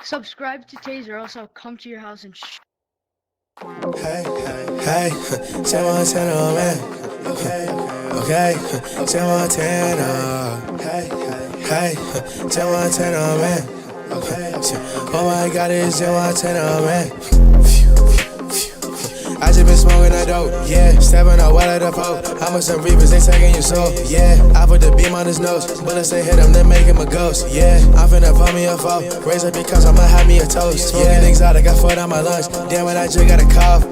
Subscribe to Taser, or else I'll come to your house and Hey, hey, say Montana, man. Okay, say Montana. Hey, say Montana, man. Oh my God, it's Jay Montana, man. I just been smoking that dope, yeah. Stepping out while at the pole. I'm with some reapers, they taking your soul, yeah. I put the beam on his nose, bullets they hit him, they make him a ghost, yeah. I'm finna put me a foe, raise up because I'ma have me a toast, yeah. Smoking exotic, I foot on my lunch, damn when I just got a cough.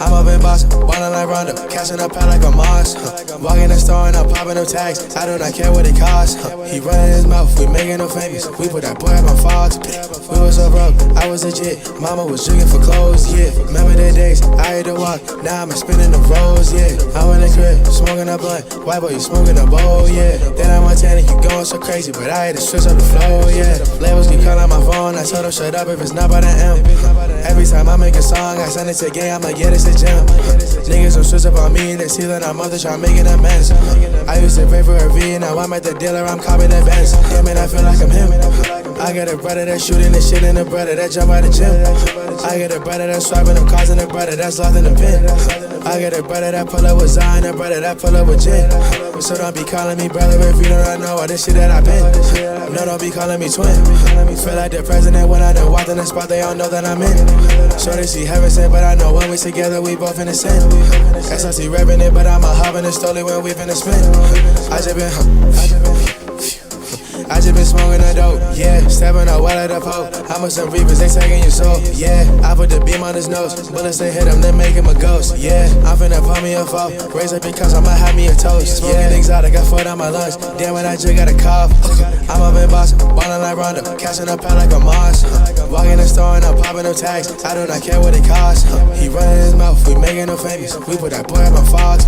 I'm up in Boston, ballin' like Rondo, catching a pad like a moss. Walking the store and I'm popping them tags, I do not care what it costs. He running his mouth, we making him famous, we put that boy up on Fox. We was so broke, I was legit, mama was drinking for clothes, yeah. Remember the days, I had to walk, now I'm spinning the roads, yeah. I'm in the crib, smoking a blunt, white boy, you smoking a bowl, yeah. Then I'm Montana, you going so crazy, but I had to switch up the flow, yeah. Labels keep calling my phone, I told them shut up if it's not by the M. Every time I make a song, I send it to gang, I'm like, yeah, this a gem. Niggas don't switch up on me, they see that I'm up to try making amends. I used to pay for a V, now I'm at the dealer, I'm copping the Benz. Yeah, man, I feel like I'm him. I got a brother that's shooting the shit and a brother that jump out the gym. I got a brother that's swiping them cars and a brother that's lost in the pen. I got a brother that pull up with Zion and a brother that pull up with Jen. So don't be calling me brother if you don't know all this shit that I've been. No, don't be calling me twin. Feel like the president when I done walked in the spot they all know that I'm in. So they see heaven sent, but I know when we together we both in the sin. SLC reppin' it, but I'm a hop in the stoley when we finna spin. I just been smoking that dope, yeah. Stepping out while at the pole. I'm with some reapers, they taking your soul, yeah. I put the beam on his nose, bullets they hit him, they make him a ghost, yeah. I'm finna put me a foe, raise up because I'ma have me a toast, yeah. Smoking exotic, I foot on my lunch, damn when I just got a cough. I'm up in Boston, ballin' like Rondo, catching a pad like a moss. Walking the store and I'm popping them tags, I do not care what it costs. He running his mouth, we making him famous, we put that boy up on Fox.